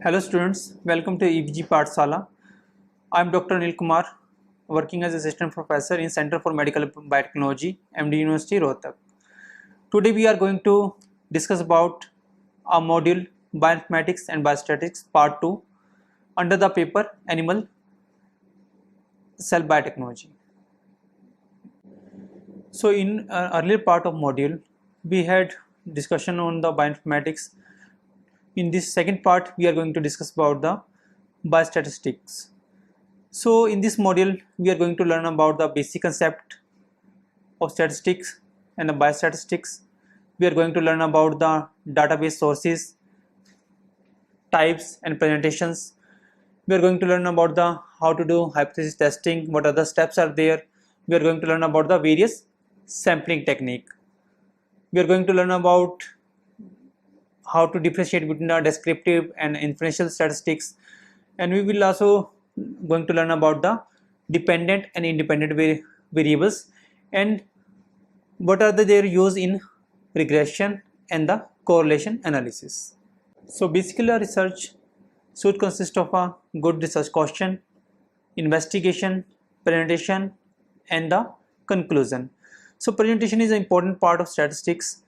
Hello students, welcome to EVG Pathshala. I am Dr. Anil Kumar, working as Assistant Professor in Center for Medical Biotechnology, MD University, Rohtak. Today we are going to discuss about a module Bioinformatics and Biostatistics Part 2 under the paper Animal Cell Biotechnology. So in earlier part of module, we had discussion on the bioinformatics. In this second part, we are going to discuss about the biostatistics. So in this module, we are going to learn about the basic concept of statistics and the biostatistics. We are going to learn about the database sources, types and presentations. We are going to learn about the how to do hypothesis testing, what other steps are there. We are going to learn about the various sampling technique. We are going to learn about how to differentiate between the descriptive and inferential statistics, and we will also going to learn about the dependent and independent variables and what are their use in regression and the correlation analysis. So basically, a research should consist of a good research question, investigation, presentation, and the conclusion. So presentation is an important part of statistics.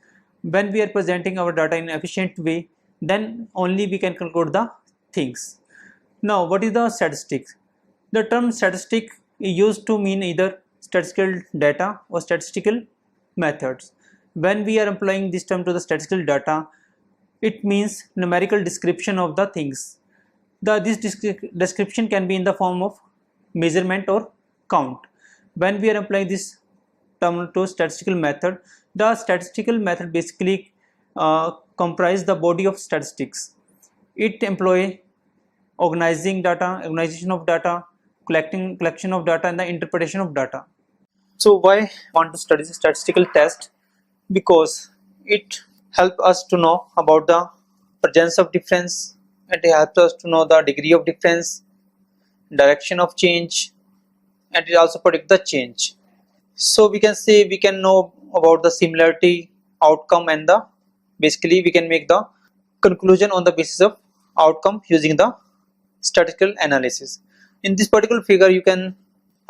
When we are presenting our data in an efficient way, then only we can conclude the things. Now, what is the statistics? The term statistic is used to mean either statistical data or statistical methods. When we are applying this term to the statistical data, it means numerical description of the things. This description can be in the form of measurement or count. When we are applying this term to statistical method, the statistical method basically comprise the body of statistics. It employ organization of data, collection of data, and the interpretation of data. So why want to study the statistical test? Because it helps us to know about the presence of difference, and it helps us to know the degree of difference, direction of change, and it also predict the change. So we can say we can know about the similarity, outcome, and the basically we can make the conclusion on the basis of outcome using the statistical analysis. In this particular figure, you can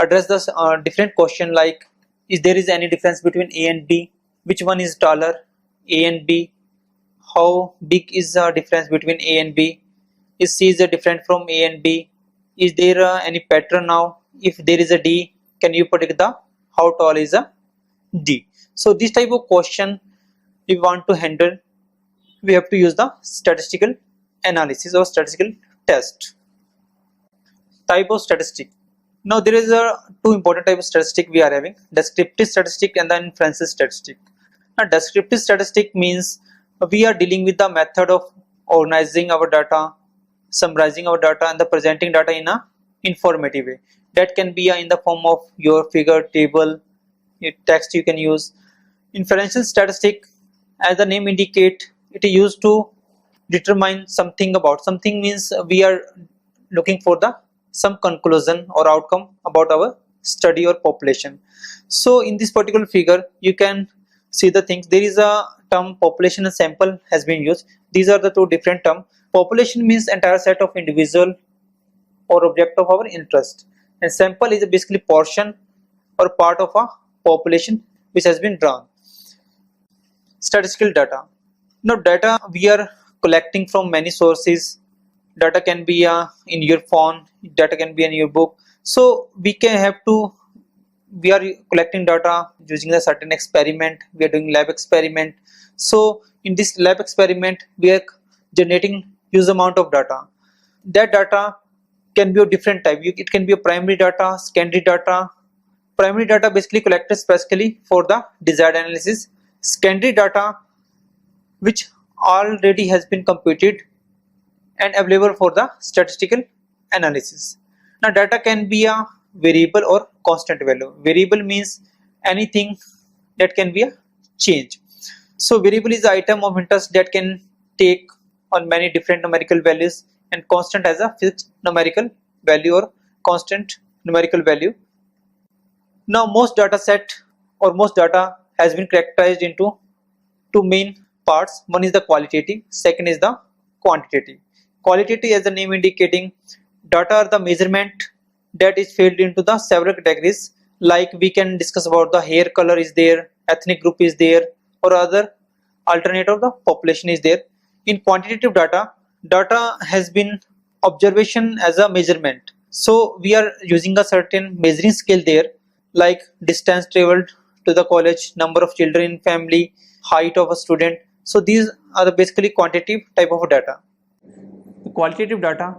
address the different question like: is there is any difference between A and B? Which one is taller, A and B? How big is the difference between A and B? Is C is different from A and B? Is there any pattern now? If there is a D, can you predict the how tall is a D? So this type of question we want to handle, we have to use the statistical analysis or statistical test. Type of statistic. Now there is a two important type of statistic we are having: descriptive statistic and the inferential statistic. Now descriptive statistic means we are dealing with the method of organizing our data, summarizing our data, and the presenting data in a informative way. That can be in the form of your figure, table, text you can use. Inferential statistic, as the name indicate, it is used to determine something about something, means we are looking for the some conclusion or outcome about our study or population. So in this particular figure you can see the things. There is a term population and sample has been used. These are the two different terms. Population means entire set of individual or object of our interest, and sample is basically portion or part of a population which has been drawn. Statistical data. Now data we are collecting from many sources. Data can be in your phone, data can be in your book. So we are collecting data using a certain experiment. We are doing lab experiment. So in this lab experiment we are generating huge amount of data. That data can be of different type. It can be a primary data, secondary data. Primary data basically collected specifically for the desired analysis. Secondary data which already has been computed and available for the statistical analysis. Now data can be a variable or constant value. Variable means anything that can be a change. So variable is the item of interest that can take on many different numerical values, and constant as a fixed numerical value or constant numerical value. Now most data set or most data has been characterized into two main parts. One is the qualitative, second is the quantitative. Qualitative, as the name indicating, data are the measurement that is filled into the several categories, like we can discuss about the hair color is there, ethnic group is there, or other alternate of the population is there. In quantitative data, data has been observation as a measurement. So we are using a certain measuring scale there, like distance traveled to the college, number of children in family, height of a student. So these are the basically quantitative type of data. The qualitative data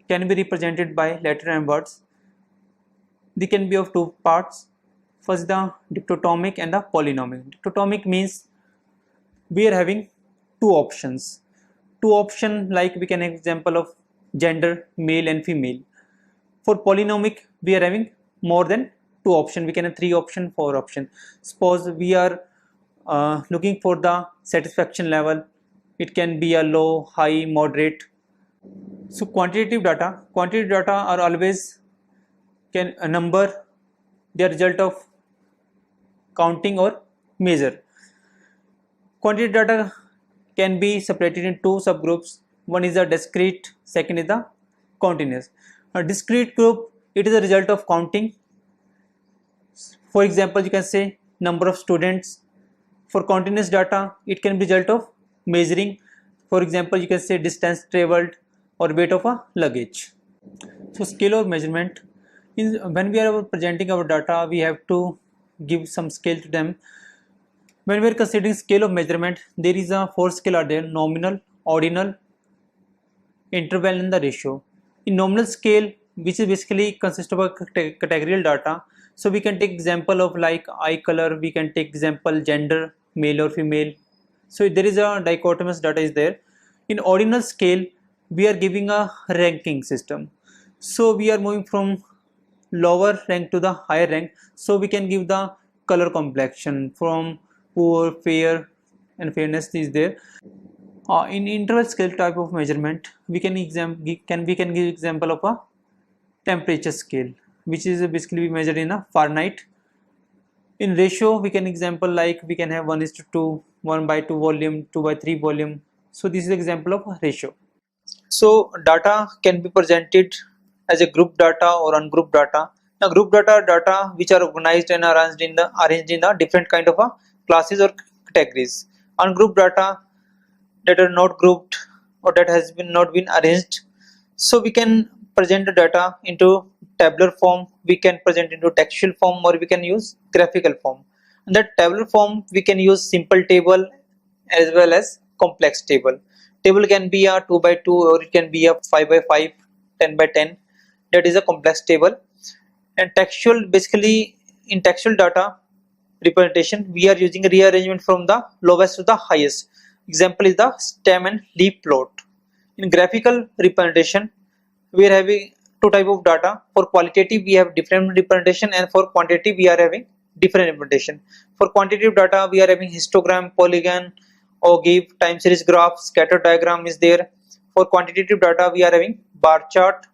can be represented by letter and words. They can be of two parts. First, the dictotomic and the polynomial. Dictotomic means we are having two options. Two option, like we can example of gender, male and female. For polynomic, we are having more than two option. We can have three option, four option. Suppose we are looking for the satisfaction level. It can be a low, high, moderate. So quantitative data are always can a number, the result of counting or measure. Quantitative data can be separated in two subgroups. One is the discrete, second is the continuous. A discrete group, it is a result of counting. For example, you can say number of students. For continuous data, it can be result of measuring. For example, you can say distance traveled or weight of a luggage. So scale of measurement, when we are presenting our data, we have to give some scale to them. When we are considering scale of measurement, there is a four scale are there: nominal, ordinal, interval and the ratio. In nominal scale, which is basically consists of a categorical data, so we can take example of like eye color, we can take example gender, male or female. So there is a dichotomous data is there. In ordinal scale, we are giving a ranking system. So we are moving from lower rank to the higher rank. So we can give the color complexion from poor, fair and fairness is there. In interval scale type of measurement, we can give example of a temperature scale, which is basically measured in a Fahrenheit. In ratio, we can example like we can have 1:2, 1/2 volume, 2/3 volume. So this is example of ratio. So data can be presented as a group data or ungrouped data. Now group data are data which are organized and arranged in the different kind of classes or categories. Ungrouped data that are not grouped or that has been not been arranged. So we can present the data into tabular form, we can present into textual form, or we can use graphical form. In that tabular form, we can use simple table as well as complex table. Table can be a 2x2 or it can be a 5x5, 10x10. That is a complex table. And textual, basically in textual data representation, we are using a rearrangement from the lowest to the highest. Example is the stem and leaf plot. In graphical representation, we are having two type of data. For qualitative, we have different representation, and for quantitative, we are having different representation. For quantitative data, we are having histogram, polygon, ogive, time series graph, scatter diagram is there. For quantitative data, we are having bar chart,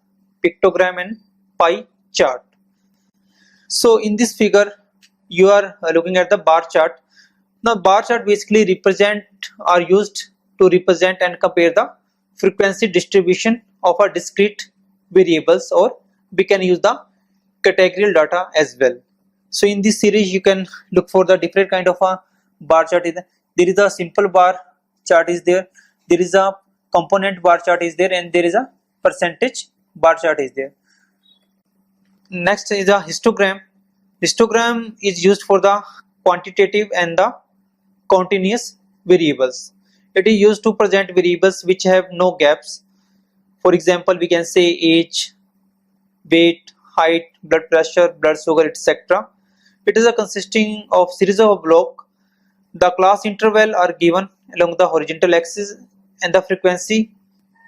pictogram and pie chart. So in this figure, you are looking at the bar chart. Now bar chart basically are used to represent and compare the frequency distribution of a discrete variables, or we can use the categorical data as well. So in this series, you can look for the different kind of a bar chart. There is a simple bar chart is there, there is a component bar chart is there, and there is a percentage bar chart is there. Next is a histogram. Histogram is used for the quantitative and the continuous variables. It is used to present variables which have no gaps. For example, we can say age, weight, height, blood pressure, blood sugar, etc. It is a consisting of series of blocks. The class interval are given along the horizontal axis and the frequency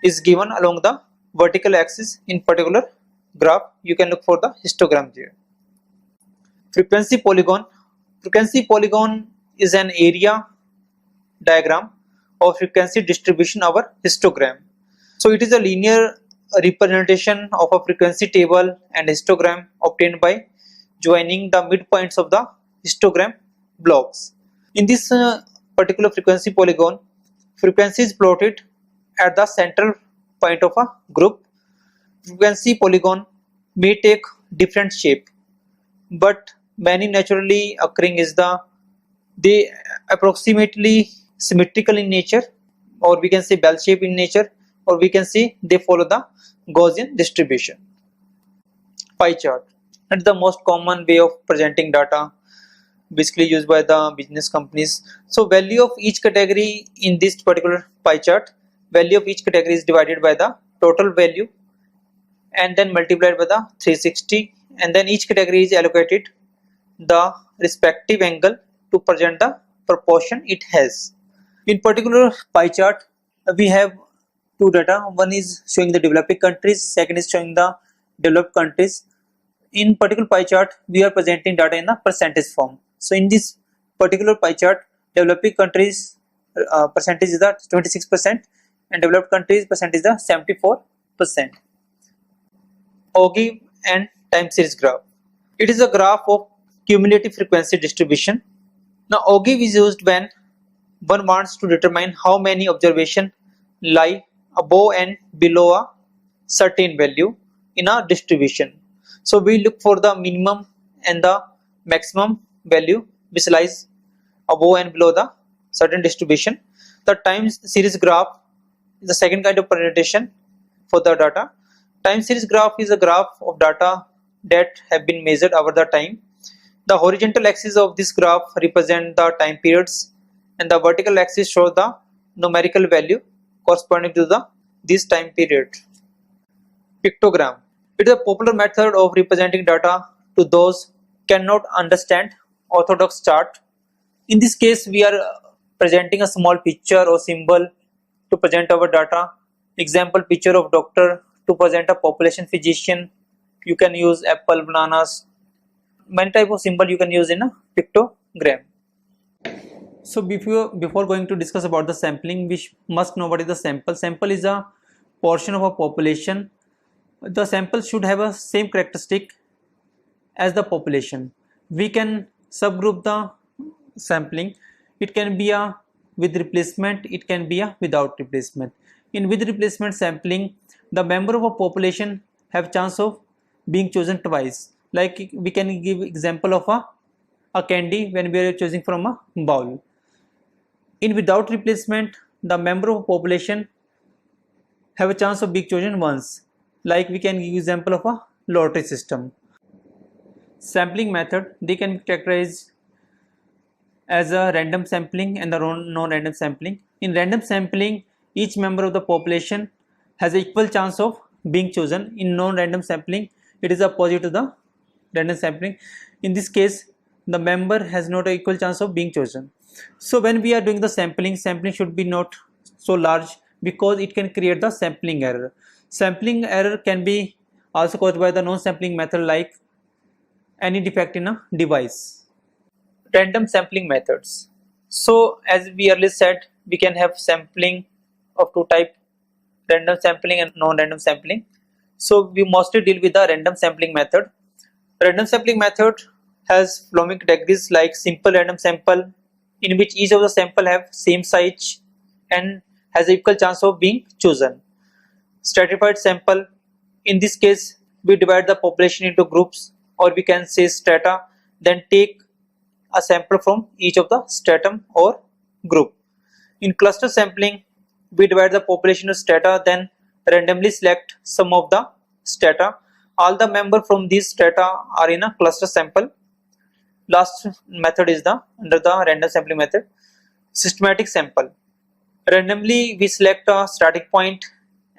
is given along the vertical axis in particular graph. You can look for the histogram there. Frequency polygon. Frequency polygon is an area diagram of frequency distribution over histogram. So it is a linear representation of a frequency table and histogram obtained by joining the midpoints of the histogram blocks. In this particular frequency polygon, frequency is plotted at the central point of a group. You can see polygon may take different shape, but many naturally occurring is they approximately symmetrical in nature, or we can say bell shape in nature, or we can say they follow the Gaussian distribution. Pie chart. That's the most common way of presenting data, basically used by the business companies. So value of each category in this particular pie chart, value of each category is divided by the total value and then multiplied by the 360, and then each category is allocated the respective angle to present the proportion it has. In particular pie chart, we have two data. One is showing the developing countries, second is showing the developed countries. In particular pie chart, we are presenting data in the percentage form. So in this particular pie chart, developing countries percentage is the 26% and developed countries percentage is the 74%. Ogive and time series graph. It is a graph of cumulative frequency distribution. Now Ogive is used when one wants to determine how many observations lie above and below a certain value in a distribution. So we look for the minimum and the maximum value which lies above and below the certain distribution. The time series graph is the second kind of presentation for the data. Time series graph is a graph of data that have been measured over the time. The horizontal axis of this graph represent the time periods and the vertical axis shows the numerical value corresponding to this time period. Pictogram. It is a popular method of representing data to those cannot understand orthodox chart. In this case, we are presenting a small picture or symbol to present our data. Example picture of doctor to present a population physician. You can use apple, bananas, many type of symbol you can use in a pictogram. So before going to discuss about the sampling, we must know what is the sample. Sample is a portion of a population. The sample should have a same characteristic as the population. We can subgroup the sampling. It can be a with replacement, it can be a without replacement. In with replacement sampling, the member of a population have chance of being chosen twice. Like we can give example of a candy when we are choosing from a bowl. In without replacement, the member of a population have a chance of being chosen once. Like we can give example of a lottery system. Sampling method, they can be characterized as a random sampling and the non-random sampling. In random sampling, each member of the population has an equal chance of being chosen. In non-random sampling, it is opposite to the random sampling. In this case, the member has not an equal chance of being chosen. So when we are doing the sampling should be not so large because it can create the sampling error. Sampling error can be also caused by the non-sampling method like any defect in a device. Random sampling methods. So as we earlier said, we can have sampling of two types, random sampling and non-random sampling. So we mostly deal with the random sampling method. Random sampling method has following categories like simple random sample, in which each of the sample have same size and has an equal chance of being chosen. Stratified sample, in this case we divide the population into groups, or we can say strata, then take a sample from each of the stratum or group. In cluster sampling, we divide the population into strata, then randomly select some of the strata. All the members from these strata are in a cluster sample. Last method is under the random sampling method. Systematic sample. Randomly we select a starting point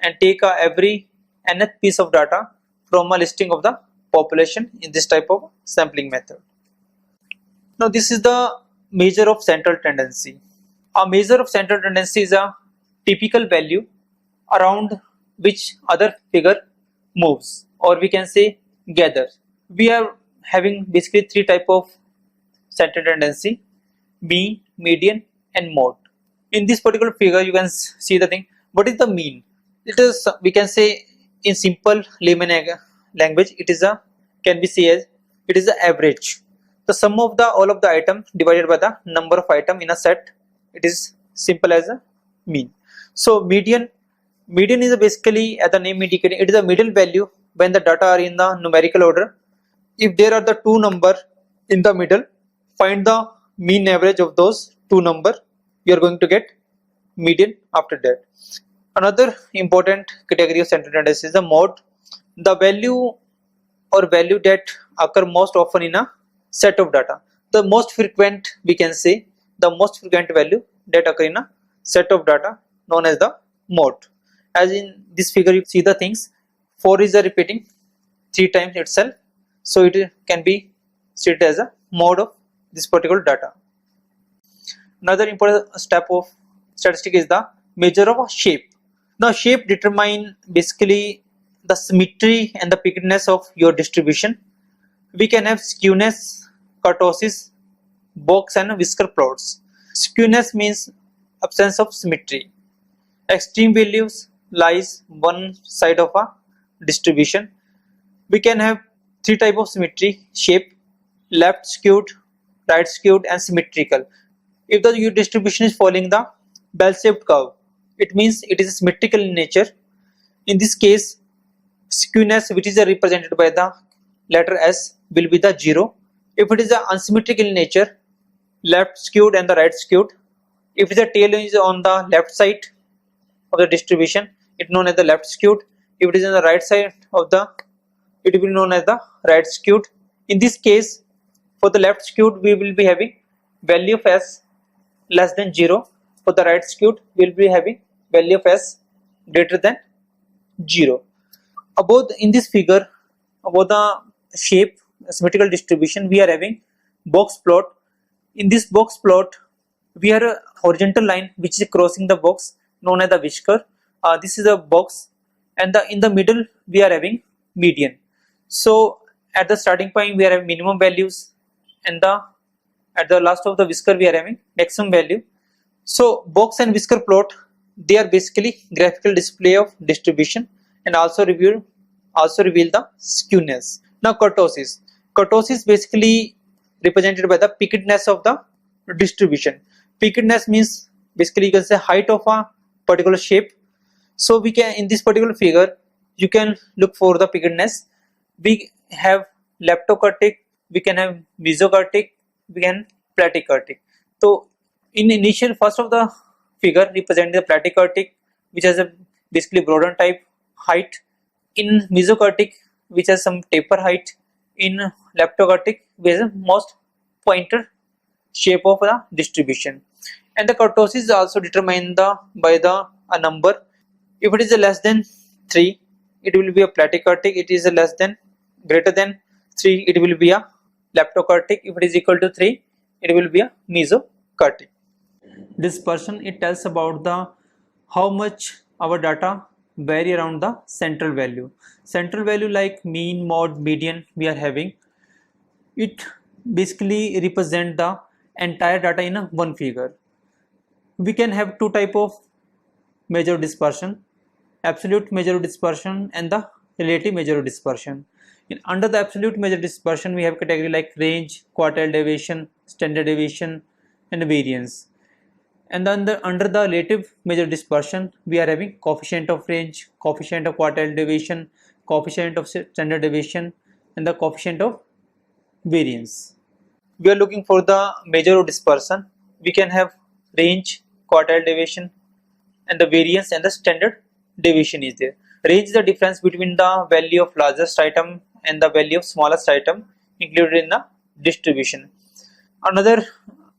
and take every nth piece of data from a listing of the population in this type of sampling method. Now this is the measure of central tendency. A measure of central tendency is a typical value around which other figure moves, or we can say gather. We are having basically three type of central tendency: mean, median and mode. In this particular figure you can see the thing. What is the mean? It is, we can say in simple layman language, it is can be seen as it is the average, the sum of all of the items divided by the number of items in a set. It is simple as a mean. So median Median is basically, as the name indicating, it is a middle value when the data are in the numerical order. If there are the two number in the middle, find the mean average of those two number. You are going to get median after that. Another important category of central tendency is the mode, the value or value that occur most often in a set of data. The most frequent, we can say, the most frequent value that occur in a set of data known as the mode. As in this figure you see the things, 4 is repeating 3 times itself, so it can be stated as a mode of this particular data. Another important step of statistic is the measure of a shape. Now shape determine basically the symmetry and the pickedness of your distribution. We can have skewness, kurtosis, box and whisker plots. Skewness means absence of symmetry. Extreme values lies one side of a distribution. We can have 3 types of symmetry: shape, left skewed, right skewed and symmetrical. If the your distribution is following the bell-shaped curve, it means it is symmetrical in nature. In this case, skewness, which is represented by the letter S, will be the 0. If it is unsymmetrical in nature, left skewed and the right skewed. If the tail is on the left side of the distribution, it is known as the left skewed. If it is on the right side of the, it will be known as the right skewed. In this case, for the left skewed, we will be having value of S less than 0. For the right skewed, we will be having value of S greater than 0. About in this figure, about the shape symmetrical distribution, we are having box plot. In this box plot, we have a horizontal line which is crossing the box known as the whisker. This is a box, and in the middle we are having median. So at the starting point we are having minimum values, and at the last of the whisker we are having maximum value. So box and whisker plot, they are basically graphical display of distribution and also reveal the skewness. Now kurtosis. Kurtosis basically represented by the pickedness of the distribution. Pickedness means basically you can say height of a particular shape. So we can, in this particular figure, you can look for the pickedness. We have leptokurtic, we can have mesokurtic, we can platykurtic. So in initial first of the figure representing the platykurtic, which has a basically broadened type height. In mesokurtic, which has some taper height. In leptokurtic, which is the most pointed shape of the distribution. And the kurtosis is also determined by a number. If it is less than 3, it will be a platykurtic. It is less than greater than 3, it will be a leptokurtic. If it is equal to 3, it will be a mesokurtic. Dispersion, it tells about the how much our data vary around the central value. Central value like mean, mode, median we are having. It basically represent the entire data in a one figure. We can have 2 type of measure of dispersion: absolute measure of dispersion and the relative measure of dispersion. Under the absolute measure of dispersion, we have category like range, quartile deviation, standard deviation and variance. And then under the relative measure of dispersion, we are having coefficient of range, coefficient of quartile deviation, coefficient of standard deviation and the coefficient of variance. We are looking for the measure of dispersion. We can have range, quartile deviation and the variance and the standard deviation is there. Range is the difference between the value of largest item and the value of smallest item included in the distribution. Another,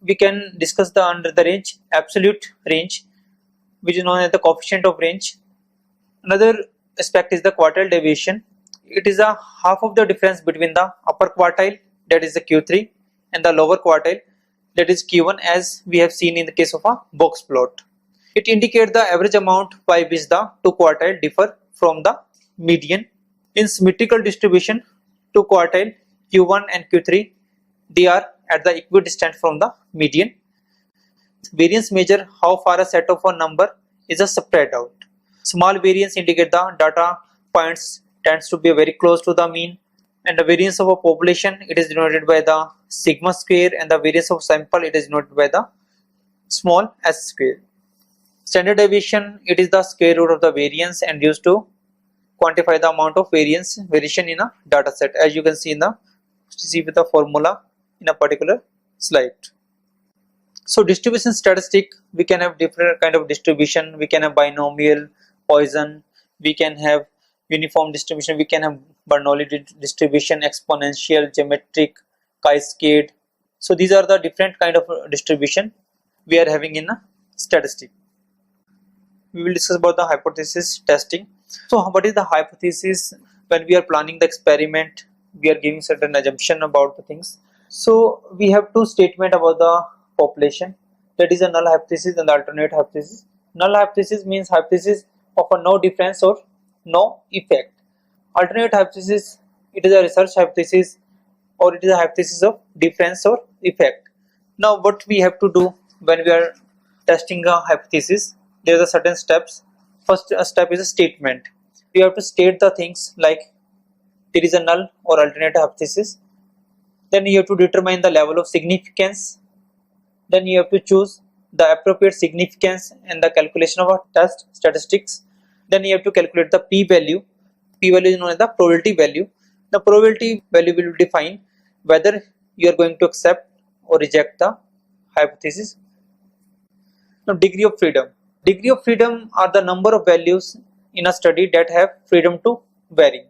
we can discuss the under the range, absolute range, which is known as the coefficient of range. Another aspect is the quartile deviation. It is a half of the difference between the upper quartile, that is the Q3, and the lower quartile, that is Q1, as we have seen in the case of a box plot. It indicates the average amount by which the 2 quartile differ from the median. In symmetrical distribution, 2 quartile Q1 and Q3, they are at the equidistant from the median. Variance measure how far a set of a number is spread out. Small variance indicate the data points tends to be very close to the mean, and the variance of a population, it is denoted by the sigma square, and the variance of sample, it is denoted by the small s square. Standard deviation, it is the square root of the variance and used to quantify the amount of variation in a data set, as you can see with the formula in a particular slide. So distribution statistic, we can have different kind of distribution. We can have binomial, Poisson, we can have uniform distribution, we can have Bernoulli distribution, exponential, geometric, chi-squared. So these are the different kind of distribution we are having in a statistic. We will discuss about the hypothesis testing. So what is the hypothesis? When we are planning the experiment, we are giving certain assumption about the things. So we have two statement about the population, that is a null hypothesis and the alternate hypothesis. Null hypothesis means hypothesis of a no difference or no effect. Alternate hypothesis, it is a research hypothesis or it is a hypothesis of difference or effect. Now what we have to do when we are testing a hypothesis, there are certain steps. First step is a statement. We have to state the things like there is a null or alternate hypothesis. Then you have to determine the level of significance. Then you have to choose the appropriate significance and the calculation of a test statistics. Then you have to calculate the p-value. P-value is known as the probability value. The probability value will define whether you are going to accept or reject the hypothesis. Now degree of freedom. Degree of freedom are the number of values in a study that have freedom to vary.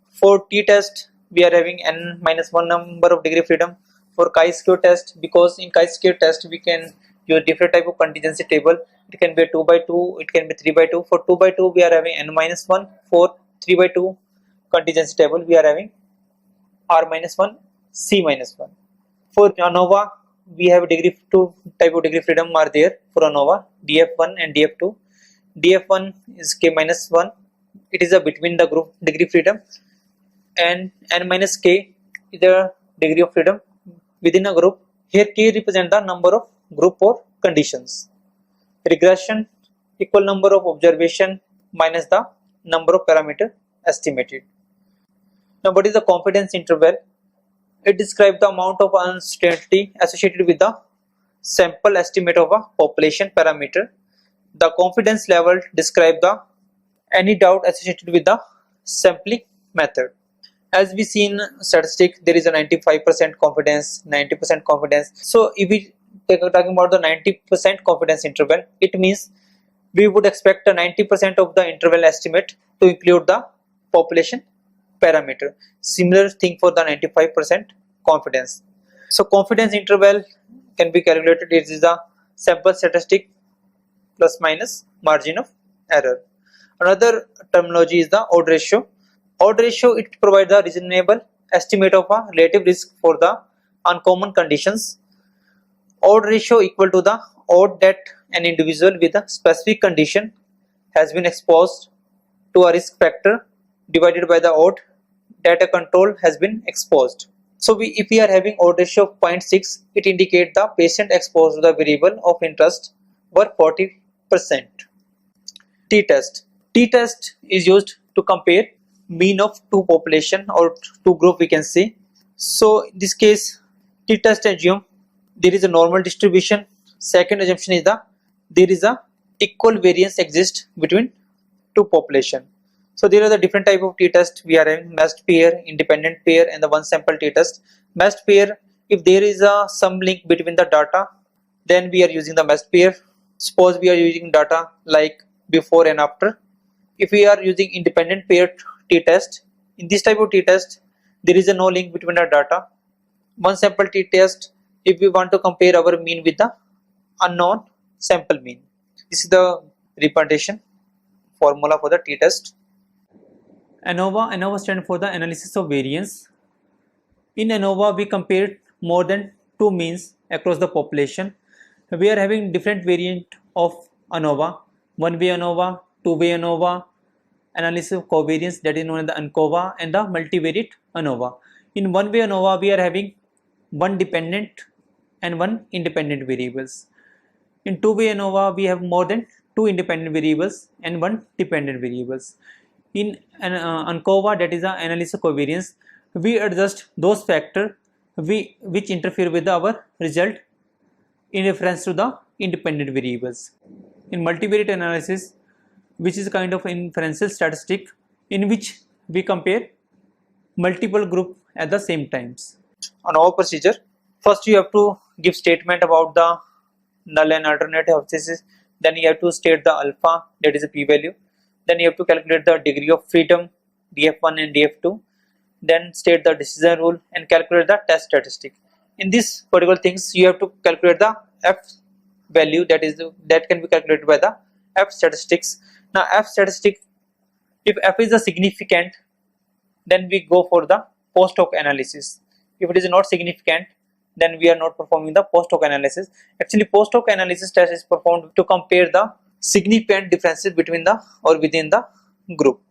For t-test, we are having n-1 number of degree of freedom. For chi-square test, because in chi-square test we can use different type of contingency table. It can be 2 by 2, it can be 3 by 2. For 2 by 2 we are having n-1. For 3 by 2 contingency table we are having r-1, c-1. For ANOVA we have two type of degree freedom are there for ANOVA, df1 and df2. df1 is k-1, it is a between the group degree freedom, and n-k is the degree of freedom within a group. Here k represent the number of group or conditions. Regression, equal number of observation minus the number of parameter estimated. Now what is the confidence interval? It describes the amount of uncertainty associated with the sample estimate of a population parameter. The confidence level describes the any doubt associated with the sampling method. As we see in statistics, there is a 95% confidence, 90% confidence. So if we talking about the 90% confidence interval, it means we would expect a 90% of the interval estimate to include the population parameter. Similar thing for the 95% confidence. So confidence interval can be calculated. It is the sample statistic plus minus margin of error. Another terminology is the odd ratio. Odd ratio, it provides a reasonable estimate of a relative risk for the uncommon conditions. Odd ratio equal to the odd that an individual with a specific condition has been exposed to a risk factor divided by the odd that a control has been exposed. So if we are having odd ratio of 0.6, it indicates the patient exposed to the variable of interest were 40%. T-test. T-test is used to compare mean of two population or two group we can say. So in this case, t-test assume there is a normal distribution. Second assumption is there is a equal variance exists between two population. So there are the different type of t-test. We are having matched pair, independent pair, and the one sample t-test. Matched pair, if there is some link between the data, then we are using the matched pair. Suppose we are using data like before and after. If we are using independent pair t-test, in this type of t-test there is no link between the data. One sample t-test, if we want to compare our mean with the unknown sample mean. This is the representation formula for the t-test. ANOVA stands for the analysis of variance. In ANOVA we compared more than two means across the population. We are having different variant of ANOVA, one-way ANOVA, two-way ANOVA, analysis of covariance, that is known as the ANCOVA, and the multivariate ANOVA. In one-way ANOVA we are having one dependent and one independent variables. In two-way ANOVA we have more than two independent variables and one dependent variables. In ANCOVA, that is the analysis of covariance, we adjust those factors which interfere with our result in reference to the independent variables. in multivariate analysis, which is a kind of inferential statistic in which we compare multiple group at the same times. On our procedure, first you have to give statement about the null and alternative hypothesis, then you have to state the alpha, that is a p-value, then you have to calculate the degree of freedom df1 and df2, then state the decision rule and calculate the test statistic. In this particular things you have to calculate the f value, that can be calculated by the f statistics. Now f statistic, if f is a significant, then we go for the post hoc analysis. If it is not significant, then we are not performing the post hoc analysis. Actually, post hoc analysis test is performed to compare the significant differences between the or within the group.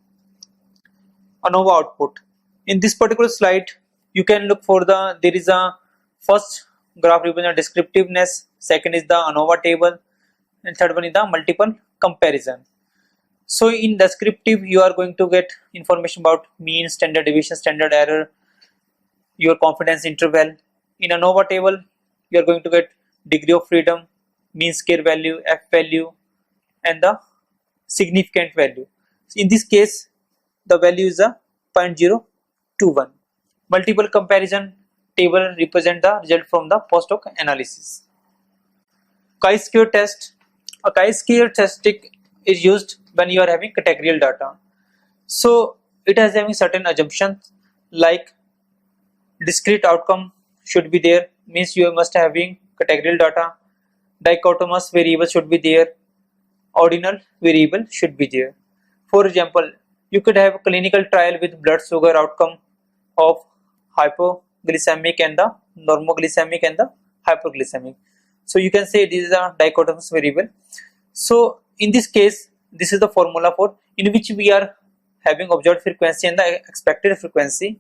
ANOVA output. In this particular slide, you can look for there is a first graph represent descriptiveness, second is the ANOVA table, and third one is the multiple comparison. So in descriptive, you are going to get information about mean, standard deviation, standard error, your confidence interval. In ANOVA table, you are going to get degree of freedom, mean square value, f value, and the significant value. In this case, the value is a 0.021. Multiple comparison table represent the result from the post hoc analysis. Chi-square test. A chi-square statistic is used when you are having categorical data. So it has having certain assumptions like discrete outcome should be there, means you must having categorical data, dichotomous variable should be there, ordinal variable should be there. For example, you could have a clinical trial with blood sugar outcome of hypoglycemic and the normoglycemic and the hyperglycemic. So you can say this is a dichotomous variable. So in this case, this is the formula for in which we are having observed frequency and the expected frequency.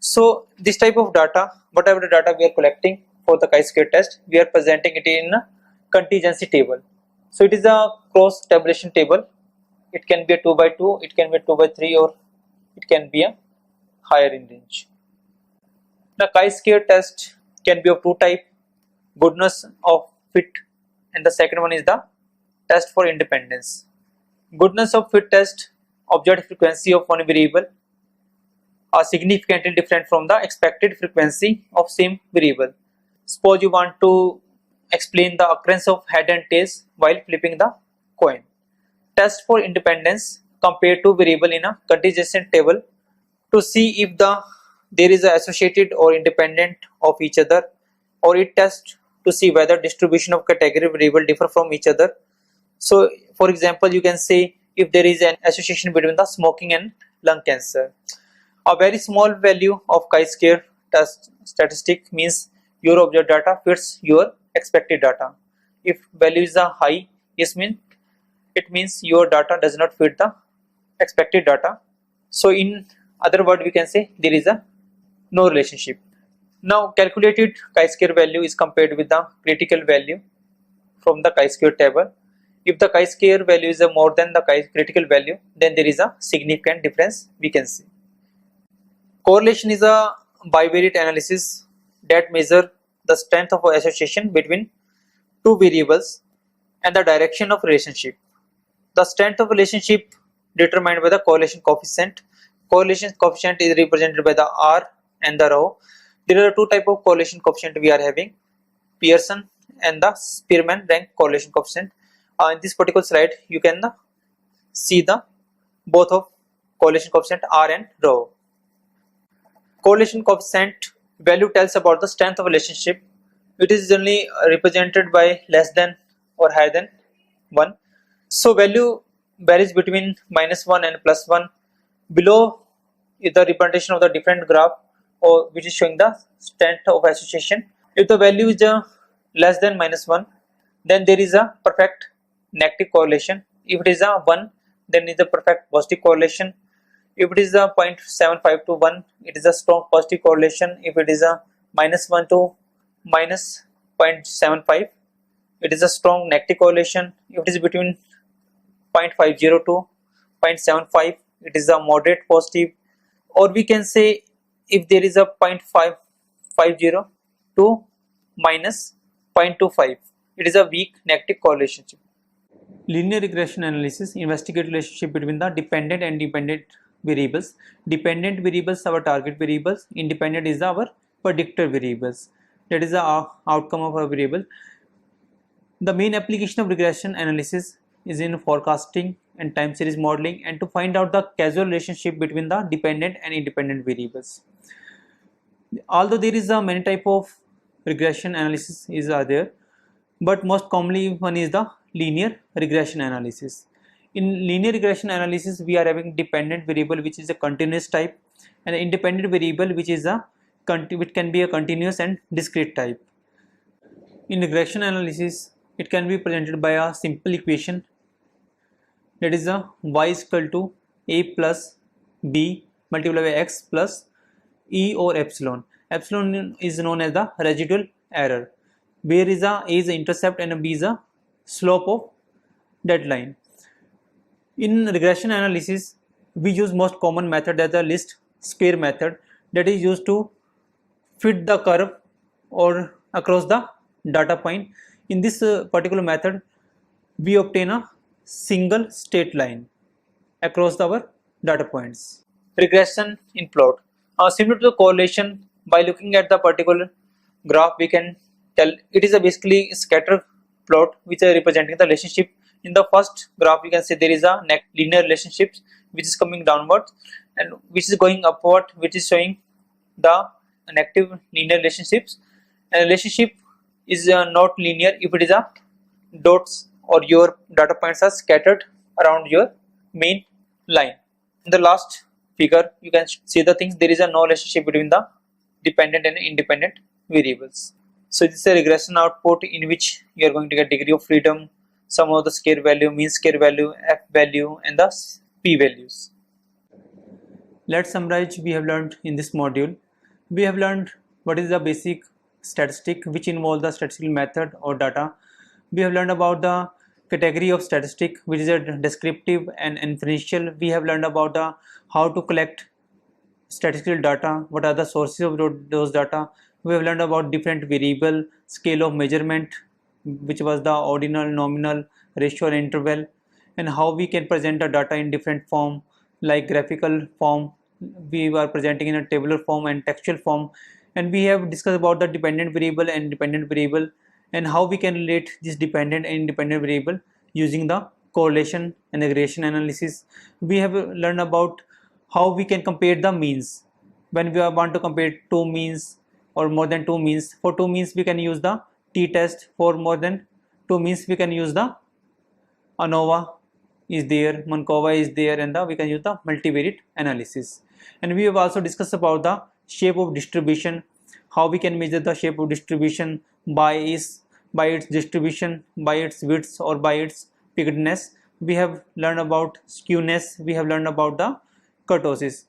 So this type of data, whatever the data we are collecting for the chi-square test, we are presenting it in a contingency table. So it is a cross tabulation table. It can be a 2 by 2, it can be a 2 by 3, or it can be a higher in range. The chi-square test can be of two types: goodness of fit, and the second one is the test for independence. Goodness of fit test, observed frequency of one variable are significantly different from the expected frequency of same variable. Suppose you want to explain the occurrence of head and tails while flipping the coin. Test for independence, compare two variable in a contingency table to see if there is a associated or independent of each other, or it tests to see whether distribution of category variable differ from each other. So for example, you can say if there is an association between the smoking and lung cancer. A very small value of chi-square test statistic means your observed data fits your expected data. If value is a high, it means your data does not fit the expected data. So in other words, we can say there is a no relationship. Now calculated chi-square value is compared with the critical value from the chi-square table. If the chi-square value is more than the critical value, then there is a significant difference we can see. Correlation is a bivariate analysis that measure the strength of association between two variables and the direction of relationship. The strength of relationship determined by the correlation coefficient. Correlation coefficient is represented by the R and the rho. There are two types of correlation coefficient we are having: Pearson and the Spearman rank correlation coefficient. In this particular slide, you can see the both of correlation coefficient R and rho. Correlation coefficient value tells about the strength of relationship. It is generally represented by less than or higher than 1. So value varies between -1 and +1. Below is the representation of the different graph, or which is showing the strength of association. If the value is less than -1, then there is a perfect negative correlation. If it is a 1, then it is a perfect positive correlation. If it is a 0.75 to 1, it is a strong positive correlation. If it is a -1 to -0.75, it is a strong negative correlation. If it is between 0.50 to 0.75, it is a moderate positive. Or we can say if there is a 0.550 to -0.25, it is a weak negative correlation. Linear regression analysis investigate relationship between the dependent and dependent variables. Dependent variables are our target variables, independent is our predictor variables. That is the outcome of a variable. The main application of regression analysis is in forecasting and time series modeling, and to find out the causal relationship between the dependent and independent variables. Although there is a many type of regression analysis are there, but most commonly one is the linear regression analysis. In linear regression analysis, we are having dependent variable which is a continuous type, and an independent variable which is which can be a continuous and discrete type. In regression analysis, it can be presented by a simple equation, that is a y is equal to a plus b multiplied by x plus e or epsilon. Epsilon is known as the residual error, where is a is the intercept and a b is a slope of that line. In regression analysis, we use most common method as the least square method, that is used to fit the curve or across the data point. In this particular method, we obtain a single straight line across our data points. Regression in plot. Similar to the correlation, by looking at the particular graph, we can tell it is a basically scatter plot which are representing the relationship. In the first graph, you can see there is a linear relationship which is coming downwards, and which is going upward, which is showing the negative linear relationships. And relationship is not linear if it is a dots or your data points are scattered around your main line. In the last figure, you can see the things, there is a no relationship between the dependent and independent variables. So this is a regression output in which you are going to get degree of freedom, sum of the square value, mean square value, f value, and the p values. Let's summarize we have learned in this module. We have learned what is the basic statistic, which involve the statistical method or data. We have learned about the category of statistic, which is a descriptive and inferential. We have learned about the how to collect statistical data, what are the sources of those data. We have learned about different variable, scale of measurement, which was the ordinal, nominal, ratio, and interval, and how we can present the data in different form, like graphical form, we are presenting in a tabular form, and textual form. And we have discussed about the dependent variable and independent variable, and how we can relate this dependent and independent variable using the correlation and regression analysis. We have learned about how we can compare the means when we want to compare two means or more than two means. For two means we can use the t-test, for more than two means we can use the ANOVA is there, Markova is there, and we can use the multivariate analysis. And we have also discussed about the shape of distribution, how we can measure the shape of distribution by its distribution, by its width, or by its pickedness. We have learned about skewness, we have learned about the kurtosis.